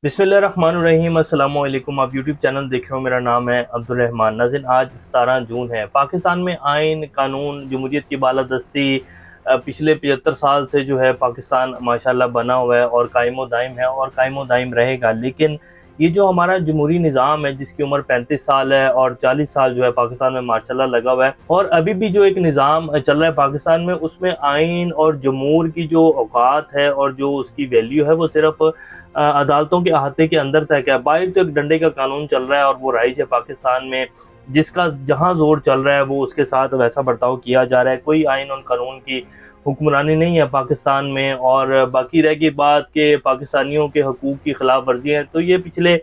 बिस्मिल्लाहिर्रहमानिर्रहीम अस्सलाम वालेकुम। आप यूट्यूब चैनल देख रहे हो, मेरा नाम है अब्दुल रहमान नाज़रीन। आज 17 जून है। पाकिस्तान में आइन कानून जमहूरियत की बालादस्ती पिछले 75 साल से जो है पाकिस्तान माशाल्लाह बना हुआ है और कायमो दाइम है और कायमो दाइम रहेगा। लेकिन ये जो हमारा जमहूरी निज़ाम है जिसकी उम्र 35 साल है और 40 साल जो है पाकिस्तान में माशाल्लाह लगा हुआ है, और अभी भी जो एक निज़ाम चल रहा है पाकिस्तान में, उसमें आइन और जमहूर की जो औकात है और जो उसकी वैल्यू है वो सिर्फ अदालतों के अहाते के अंदर तक है। बाहर तो एक डंडे का कानून चल रहा है और वो राइज है पाकिस्तान में, जिसका जहाँ जोर चल रहा है वो उसके साथ वैसा बर्ताव किया जा रहा है। कोई आइन और कानून की हुक्मरानी नहीं है पाकिस्तान में। और बाकी रह गई बात के पाकिस्तानियों के हकूक़ की खिलाफ वर्जियाँ हैं, तो ये पिछले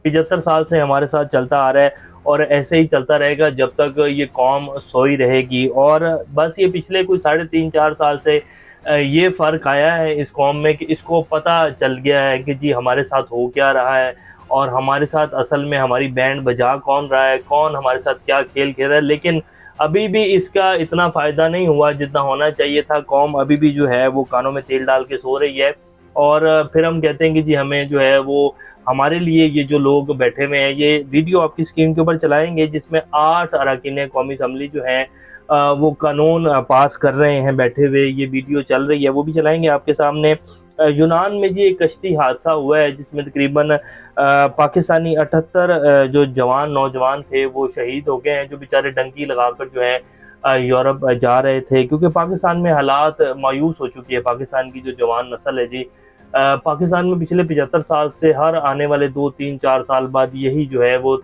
75 साल से हमारे साथ चलता आ रहा है और ऐसे ही चलता रहेगा जब तक ये कौम सोई रहेगी। और बस ये पिछले कोई 3.5-4 साल से ये फ़र्क आया है इस कौम में कि इसको पता चल गया है कि जी हमारे साथ हो क्या रहा है और हमारे साथ असल में हमारी बैंड बजा कौन रहा है, कौन हमारे साथ क्या खेल खेल रहा है। लेकिन अभी भी इसका इतना फ़ायदा नहीं हुआ जितना होना चाहिए था। कौम अभी भी जो है वो कानों में तेल डाल के सो रही है और फिर हम कहते हैं कि जी हमें जो है वो हमारे लिए ये जो लोग बैठे हुए हैं, ये वीडियो आपकी स्क्रीन के ऊपर चलाएंगे जिसमें 8 अरकान कौमी असम्बली जो हैं वो कानून पास कर रहे हैं बैठे हुए। ये वीडियो चल रही है, वो भी चलाएंगे आपके सामने। यूनान में जी एक कश्ती हादसा हुआ है जिसमें तकरीबन पाकिस्तानी 78 जो जवान नौजवान थे वो शहीद हो गए हैं, जो बेचारे डंकी लगाकर जो है यूरोप जा रहे थे, क्योंकि पाकिस्तान में हालात मायूस हो चुकी है। पाकिस्तान की जो जवान नस्ल है जी, पाकिस्तान में पिछले 75 साल से हर आने वाले 2-3-4 साल बाद यही जो है वो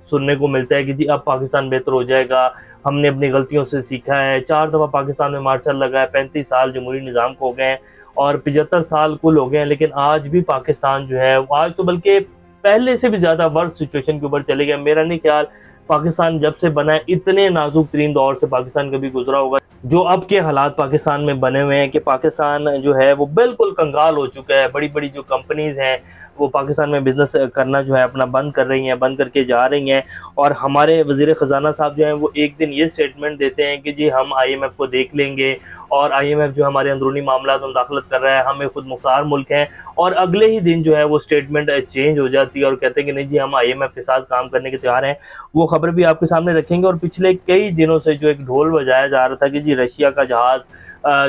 सुनने को मिलता है कि जी अब पाकिस्तान बेहतर हो जाएगा, हमने अपनी गलतियों से सीखा है। 4 दफ़ा पाकिस्तान में मार्शल लगा है, 35 साल जमहूरी निज़ाम को हो गए हैं और 75 साल कुल हो गए हैं। लेकिन आज भी पाकिस्तान जो है आज तो बल्कि पहले से भी ज़्यादा वर्स्ट सिचुएशन के ऊपर चले गए। मेरा नहीं ख्याल पाकिस्तान जब से बना है इतने नाजुक तरीन दौर से पाकिस्तान कभी गुजरा होगा जो अब के हालात पाकिस्तान में बने हुए हैं, कि पाकिस्तान जो है वो बिल्कुल कंगाल हो चुका है। बड़ी बड़ी जो कंपनीज़ हैं वो पाकिस्तान में बिज़नेस करना जो है अपना बंद कर रही हैं, बंद करके जा रही हैं। और हमारे वज़ीर ख़ज़ाना साहब जो हैं वो एक दिन ये स्टेटमेंट देते हैं कि जी हम IMF को देख लेंगे और IMF जो हमारे अंदरूनी मामलात में मुदाखलत कर रहा है, हमें खुद मुख्तार मुल्क हैं। और अगले ही दिन जो है वो स्टेटमेंट चेंज हो जाती है और कहते हैं कि नहीं जी हम IMF के साथ काम करने के तैयार हैं। वो खबर भी आपके सामने रखेंगे। और पिछले कई दिनों से जो एक ढोल बजाया जा रहा था कि जी रशिया का जहाज़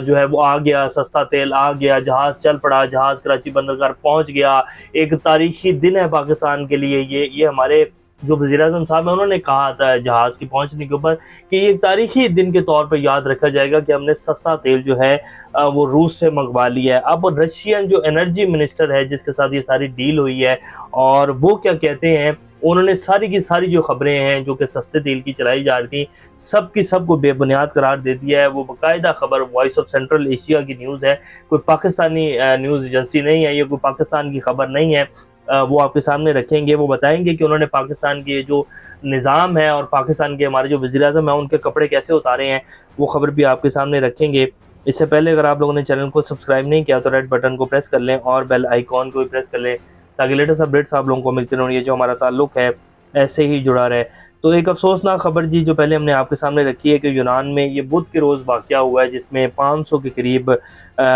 जो है वो आ गया, सस्ता तेल आ गया, जहाज़ चल पड़ा, जहाज़ कराची बंदरगाह पहुंच गया। एक तारीखी दिन है पाकिस्तान के लिए ये हमारे जो वज़ीर-ए-आज़म साहब हैं उन्होंने कहा था जहाज़ के पहुंचने के ऊपर कि ये एक तारीखी दिन के तौर पर याद रखा जाएगा कि हमने सस्ता तेल जो है वो रूस से मंगवा लिया है। अब रशियन जो एनर्जी मिनिस्टर है जिसके साथ ये सारी डील हुई है, और वो क्या कहते हैं, उन्होंने सारी की सारी जो खबरें हैं जो कि सस्ते तेल की चलाई जा रही थी सब की सब को बेबुनियाद करार दे दिया है। वो बाकायदा खबर वॉइस ऑफ सेंट्रल एशिया की न्यूज़ है, कोई पाकिस्तानी न्यूज़ एजेंसी नहीं है, ये कोई पाकिस्तान की खबर नहीं है। वो आपके सामने रखेंगे। वो बताएंगे कि उन्होंने पाकिस्तान के जो निज़ाम है और पाकिस्तान के हमारे जो वज़ीर-ए-आज़म हैं उनके कपड़े कैसे उतारे हैं, वो खबर भी आपके सामने रखेंगे। इससे पहले अगर आप लोगों ने चैनल को सब्सक्राइब नहीं किया तो रेड बटन को प्रेस कर लें और बेल आइकॉन को भी प्रेस कर लें ताकि लेटेस्ट अपडेट्स आप लोगों को मिलते रहें। ये जो हमारा ताल्लुक़ है ऐसे ही जुड़ा रहे। तो एक अफसोसनाक खबर जी जो पहले हमने आपके सामने रखी है कि यूनान में ये बुध के रोज़ वाक़या हुआ है जिसमें 500 के करीब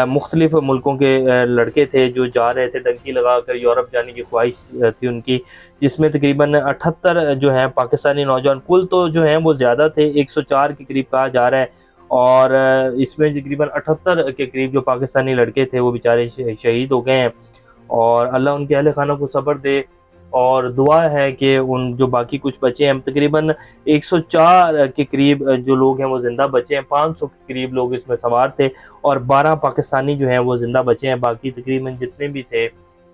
मुख्तलिफ़ मुल्कों के लड़के थे जो जा रहे थे डंकी लगाकर यूरोप जाने की ख्वाहिश थी उनकी, जिसमें तकरीबन 78 जो हैं पाकिस्तानी नौजवान, कुल तो जो हैं वो ज़्यादा थे, 104 के करीब कहा जा रहा है। और इसमें तकरीबन 78 के करीब जो पाकिस्तानी लड़के थे वो बेचारे शहीद हो गए हैं। और अल्लाह उनके अहले खाना को सब्र दे। और दुआ है कि उन जो बाकी कुछ बचे हैं, तकरीबन 104 के करीब जो लोग हैं वो ज़िंदा बचे हैं, 500 के करीब लोग इसमें सवार थे और 12 पाकिस्तानी जो हैं वो ज़िंदा बचे हैं। बाकी तकरीबन जितने भी थे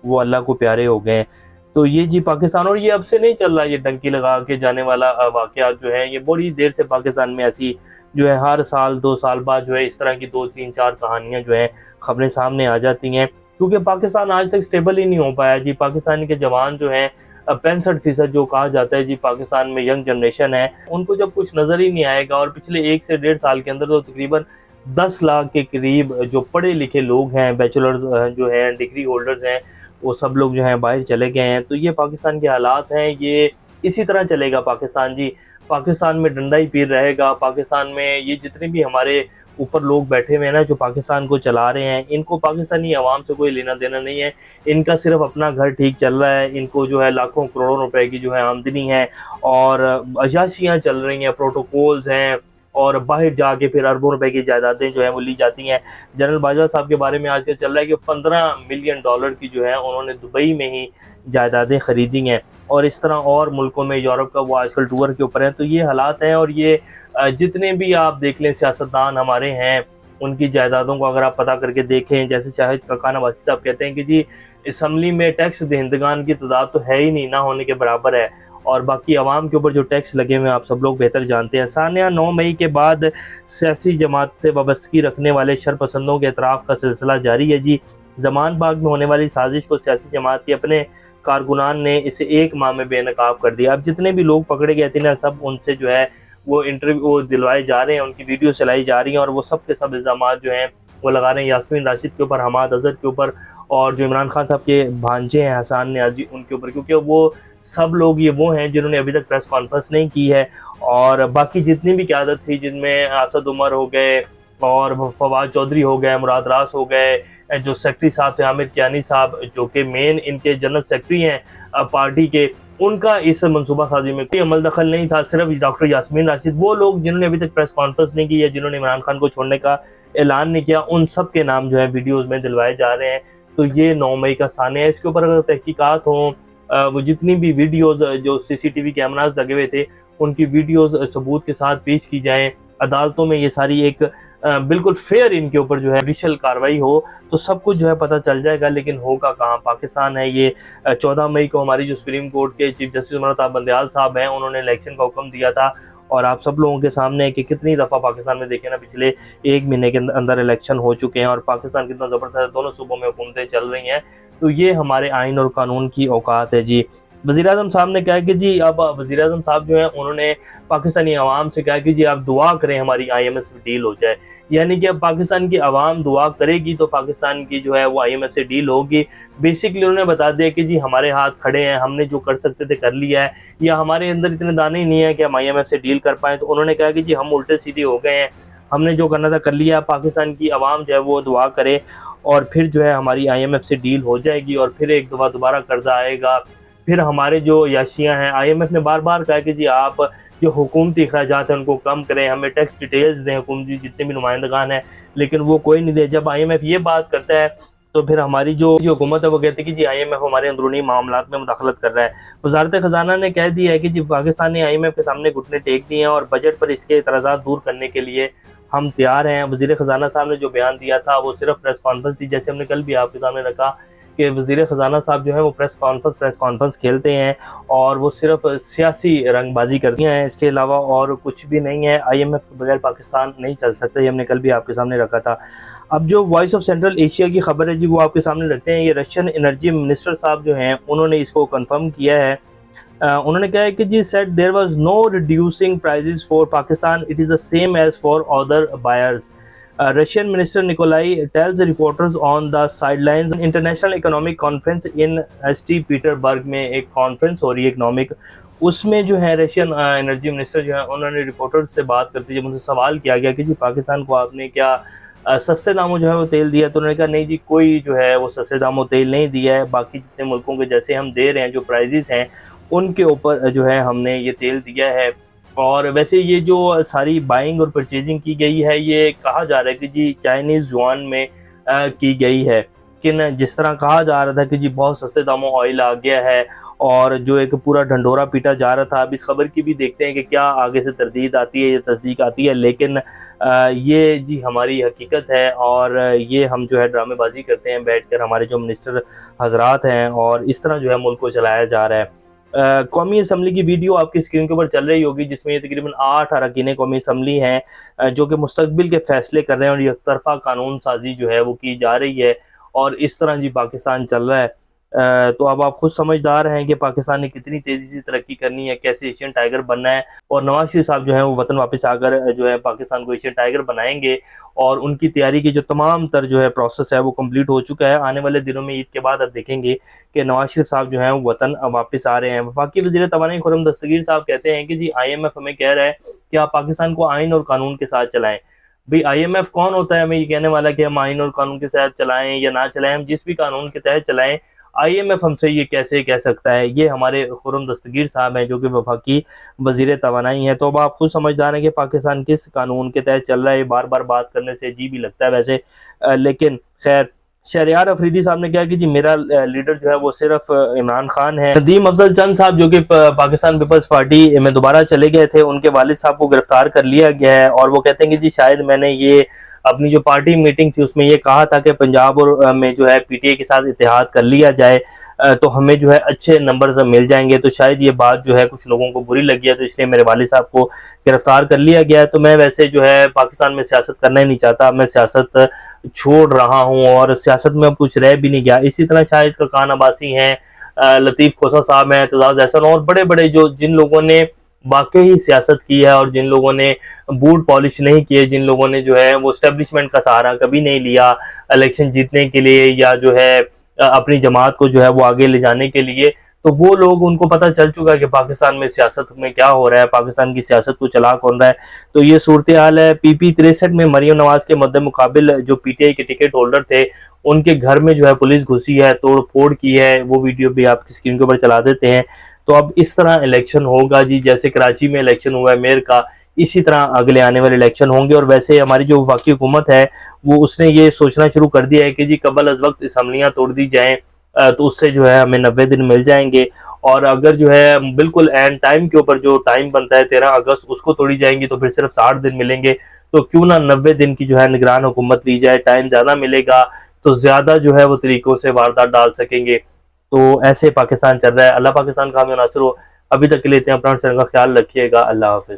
वो अल्लाह को प्यारे हो गए हैं। तो ये जी पाकिस्तान, और ये अब से नहीं चल रहा, ये डंकी लगा के जाने वाला वाक़यात जो है ये बड़ी देर से पाकिस्तान में ऐसी जो है हर साल 2 साल बाद जो है इस तरह की 2-3-4 कहानियाँ जो हैं खबरें सामने आ जाती हैं, क्योंकि पाकिस्तान आज तक स्टेबल ही नहीं हो पाया जी। पाकिस्तान के जवान जो हैं 65% जो कहा जाता है जी पाकिस्तान में यंग जनरेशन है, उनको जब कुछ नज़र ही नहीं आएगा। और पिछले 1 से 1.5 साल के अंदर तो तकरीबन 10 लाख के करीब जो पढ़े लिखे लोग हैं, बैचलर्स जो हैं, डिग्री होल्डर्स हैं, वो सब लोग जो हैं बाहर चले गए हैं। तो ये पाकिस्तान के हालात हैं, ये इसी तरह चलेगा पाकिस्तान जी। पाकिस्तान में डंडा ही पीर रहेगा। पाकिस्तान में ये जितने भी हमारे ऊपर लोग बैठे हुए हैं ना, जो पाकिस्तान को चला रहे हैं, इनको पाकिस्तानी आवाम से कोई लेना देना नहीं है। इनका सिर्फ अपना घर ठीक चल रहा है। इनको जो है लाखों करोड़ों रुपए की जो है आमदनी है और अयाशियाँ चल रही हैं, प्रोटोकॉल्स हैं और बाहर जाके फिर अरबों रुपए की जायदादें जो हैं वो ली जाती हैं। जनरल बाजवा साहब के बारे में आजकल चल रहा है कि $15 मिलियन की जो है उन्होंने दुबई में ही जायदादें खरीदी हैं और इस तरह और मुल्कों में, यूरोप का वो आजकल टूर के ऊपर हैं। तो ये हालात हैं और ये जितने भी आप देख लें सियासतदान हमारे हैं, उनकी जायदादों को अगर आप पता करके देखें, जैसे शाहिद खाकान अब्बासी साहब कहते हैं कि जी असम्बली में टैक्स दहिंदगान की तादाद तो है ही नहीं, ना होने के बराबर है, और बाकी आवाम के ऊपर जो टैक्स लगे हुए हैं आप सब लोग बेहतर जानते हैं। सानिया 9 मई के बाद सियासी जमात से वाबस्तगी रखने वाले शरपसंदों के एतराफ़ का सिलसिला जारी है जी। जमान बाग में होने वाली साजिश को सियासी जमात के अपने कारकुनान ने इसे 1 माह में बेनकाब कर दिया। अब जितने भी लोग पकड़े गए थे ना, सब उनसे जो है वो इंटरव्यू वो दिलवाए जा रहे हैं, उनकी वीडियो चलाई जा रही हैं और वो सब के सब इल्ज़ामात जो हैं वो लगा रहे हैं यास्मीन राशिद के ऊपर, हमाद अज़हर के ऊपर और जो इमरान खान साहब के भांजे हैं हसन नियाज़ी उनके ऊपर, क्योंकि वो सब लोग ये वो हैं जिन्होंने अभी तक प्रेस कॉन्फ्रेंस नहीं की है। और बाकी जितनी भी क़यादत थी, जिनमें असद उमर हो गए और फवाद चौधरी हो गए, मुराद रास हो गए, जो सेक्रेटरी साहब थे आमिर कियानी साहब, जो कि मेन इनके जनरल सेक्रेटरी हैं पार्टी के, उनका इस मनसूबा साजी में कोई अमल दखल नहीं था। सिर्फ डॉक्टर यास्मीन राशिद, वो लोग जिन्होंने अभी तक प्रेस कॉन्फ्रेंस नहीं की है, जिन्होंने इमरान खान को छोड़ने का ऐलान नहीं किया, उन सब के नाम जो है वीडियोज़ में दिलवाए जा रहे हैं। तो ये 9 मई का सानिया है। इसके ऊपर अगर तहकीकात हों, वो जितनी भी वीडियोज़ जो CCTV कैमरास लगे हुए थे, उनकी वीडियोज़ सबूत के साथ पेश की जाएँ अदालतों में, ये सारी एक बिल्कुल फेयर इनके ऊपर जो है जुडिशल कार्रवाई हो, तो सब कुछ जो है पता चल जाएगा। लेकिन होगा कहाँ, पाकिस्तान है ये। 14 मई को हमारी जो सुप्रीम कोर्ट के चीफ जस्टिस उमर बंदयाल साहब हैं, उन्होंने इलेक्शन का हुक्म दिया था और आप सब लोगों के सामने है कि कितनी दफ़ा पाकिस्तान में देखें ना, पिछले 1 महीने के अंदर इलेक्शन हो चुके हैं और पाकिस्तान कितना ज़बरदस्त है, दोनों सूबों में हुकूमतें चल रही हैं। तो ये हमारे आइन और कानून की औकात है जी। वज़ीर-ए-आज़म साहब ने कहा कि जी, अब वज़ीर-ए-आज़म साहब जो हैं उन्होंने पाकिस्तानी अवाम से कहा कि जी आप दुआ करें हमारी IMF से डील हो जाए। यानी कि अब पाकिस्तान की अवाम दुआ करेगी तो पाकिस्तान की जो है वो IMF से डील होगी। बेसिकली उन्होंने बता दिया कि जी हमारे हाथ खड़े हैं, हमने जो कर सकते थे कर लिया है, या हमारे अंदर इतने दाने ही नहीं है कि हम IMF से डील कर पाएँ। तो उन्होंने कहा कि जी हम उल्टे सीधे हो गए हैं, हमने जो करना था कर लिया। पाकिस्तान की अवाम जो है वो दुआ करे और फिर जो है हमारी IMF से डील हो जाएगी और फिर एक दफ़ा दोबारा कर्जा आएगा। फिर हमारे जो याशियाँ हैं, IMF ने बार बार कहा कि जी आप जो हुकूमती अखराजात हैं उनको कम करें, हमें टैक्स डिटेल्स दें हुकूमती जितने भी नुमाइंदगान हैं, लेकिन वो कोई नहीं दे। जब IMF ये बात करता है तो फिर हमारी जो हुकूमत है वो कहती है कि जी IMF हमारे अंदरूनी मामलात में मुदाखलत कर रहा है। वज़ारत ख़ज़ाना ने कह दिया है कि जी पाकिस्तान ने IMF के सामने घुटने टेक दिए हैं और बजट पर इसके एतराज़ात दूर करने के लिए हम तैयार हैं। वज़ीर ख़ज़ाना साहब ने जो बयान दिया था वो सिर्फ प्रेस कॉन्फ्रेंस थी, जैसे हमने कल भी आपके सामने रखा कि वज़ीर ख़ज़ाना साहब जो है वो प्रेस कॉन्फ्रेंस खेलते हैं और वो सिर्फ सियासी रंगबाजी करती हैं, इसके अलावा और कुछ भी नहीं है। IMF के बगैर पाकिस्तान नहीं चल सकता, ये हमने कल भी आपके सामने रखा था। अब जो वॉइस ऑफ सेंट्रल एशिया की खबर है जी, वो आपके सामने रखते हैं। ये रशियन एनर्जी मिनिस्टर साहब जो हैं उन्होंने इसको कन्फर्म किया है। उन्होंने कहा है कि जी said there was no reducing prices for Pakistan, it is the same as for other buyers. Russian minister Nikolai tells reporters on the sidelines international economic conference in ST Petersburg में एक कॉन्फ्रेंस हो रही है इकोनॉमिक, उसमें जो है Russian energy minister जो है उन्होंने रिपोर्टर्स से बात करते जब उनसे सवाल किया गया कि जी पाकिस्तान को आपने क्या सस्ते दामों जो है वो तेल दिया, तो उन्होंने कहा नहीं जी कोई जो है वो सस्ते दामों तेल नहीं दिया है, बाकी जितने मुल्कों के जैसे हम दे रहे हैं जो प्राइजेस हैं उनके ऊपर जो है हमने ये तेल दिया है। और वैसे ये जो सारी बाइंग और परचेजिंग की गई है ये कहा जा रहा है कि जी चाइनीज़ युआन में की गई है, लेकिन जिस तरह कहा जा रहा था कि जी बहुत सस्ते दामों ऑयल आ गया है और जो एक पूरा ढंढोरा पीटा जा रहा था, अब इस खबर की भी देखते हैं कि क्या आगे से तरदीद आती है या तस्दीक आती है। लेकिन ये जी हमारी हकीकत है और ये हम जो है ड्रामेबाजी करते हैं बैठकर हमारे जो मिनिस्टर हजरात हैं, और इस तरह जो है मुल्क को चलाया जा रहा है। कौमी असम्बली की वीडियो आपकी स्क्रीन के ऊपर चल रही होगी, जिसमें ये तकरीबन 8 अरकान कौमी असम्बली हैं जो कि मुस्तकबिल के फैसले कर रहे हैं और एक तरफा कानून साजी जो है वो की जा रही है और इस तरह जी पाकिस्तान चल रहा है। तो अब आप खुद समझदार हैं कि पाकिस्तान ने कितनी तेज़ी से तरक्की करनी है, कैसे एशियन टाइगर बनना है। और नवाज़ शरीफ साहब जो हैं वो वतन वापस आकर जो है पाकिस्तान को एशियन टाइगर बनाएँगे, और उनकी तैयारी की जो तमाम तर जो है प्रोसेस है वो कंप्लीट हो चुका है। आने वाले दिनों में ईद के बाद आप देखेंगे कि नवाज़ शरीफ साहब जो हैं वो वतन वापस आ रहे हैं। वफाकी वज़ीर तवानाई खुर्रम दस्तगीर साहब कहते हैं कि जी IMF हमें कह रहा है कि आप पाकिस्तान को आइन और कानून के साथ चलाएँ। भई IMF कौन होता है हमें ये कहने वाला कि हम आइन और कानून के साथ चलाएँ या ना चलाएँ, हम जिस भी कानून के तहत चलाएँ, IMF हमसे ये कैसे कह सकता है? ये हमारे खुर्रम दस्तगीर साहब हैं जो कि वफाकी वज़ीर तवानाई हैं। तो अब आप खुद समझदार हैं कि पाकिस्तान किस कानून के तहत चल रहा है। बार-बार बात करने से अजीब ही लगता है वैसे, लेकिन खैर, शहरयार अफरीदी साहब ने कहा कि जी मेरा लीडर जो है वो सिर्फ इमरान खान है। नदीम अफजल चंद साहब जो कि पाकिस्तान पीपल्स पार्टी में दोबारा चले गए थे, उनके वालिद साहब को गिरफ्तार कर लिया गया है, और वो कहते हैं कि जी शायद मैंने ये अपनी जो पार्टी मीटिंग थी उसमें ये कहा था कि पंजाब और में जो है PTI के साथ इत्तेहाद कर लिया जाए, तो हमें जो है अच्छे नंबर्स मिल जाएंगे। तो शायद ये बात जो है कुछ लोगों को बुरी लगी है, तो इसलिए मेरे वालिद साहब को गिरफ्तार कर लिया गया है। तो मैं वैसे जो है पाकिस्तान में सियासत करना ही नहीं चाहता, मैं सियासत छोड़ रहा हूँ और सियासत में अब कुछ रह भी नहीं गया। इसी तरह शाहिद ककान अब्बासी हैं, लतीफ़ खोसा साहब हैं, एतजाज़ अहसन और बड़े-बड़े जो जिन लोगों ने वाक़ई ही सियासत की है और जिन लोगों ने बूट पॉलिश नहीं किए, जिन लोगों ने जो है वो एस्टेब्लिशमेंट का सहारा कभी नहीं लिया इलेक्शन जीतने के लिए, या जो है अपनी जमात को जो है वो आगे ले जाने के लिए, तो वो लोग, उनको पता चल चुका है कि पाकिस्तान में सियासत में क्या हो रहा है, पाकिस्तान की सियासत को चला कौन रहा है। तो ये सूरत हाल है। PP 63 में मरियम नवाज के मद्दे मुकाबिल जो PTI के टिकट होल्डर थे, उनके घर में जो है पुलिस घुसी है, तोड़ फोड़ की है। वो वीडियो भी आपकी स्क्रीन के ऊपर चला देते हैं। तो अब इस तरह इलेक्शन होगा जी, जैसे कराची में इलेक्शन हुआ है मेयर का, इसी तरह अगले आने वाले इलेक्शन होंगे। और वैसे हमारी जो वफाकी हुकूमत है वो उसने ये सोचना शुरू कर दिया है कि जी कबल अज वक्त असम्बलियाँ तोड़ दी जाएँ, तो उससे जो है हमें 90 दिन मिल जाएंगे। और अगर जो है बिल्कुल एंड टाइम के ऊपर जो टाइम बनता है 13 अगस्त, उसको तोड़ी जाएंगी तो फिर सिर्फ 60 दिन मिलेंगे। तो क्यों ना 90 दिन की जो है निगरान हुकूमत ली जाए, टाइम ज़्यादा मिलेगा तो ज़्यादा जो है वो तरीकों से वारदात डाल सकेंगे। तो ऐसे पाकिस्तान चल रहा है। अल्लाह पाकिस्तान का हमें नासिर हो। अभी तक के लिए इतना, अपना ख्याल रखिएगा। अल्लाह हाफिज़।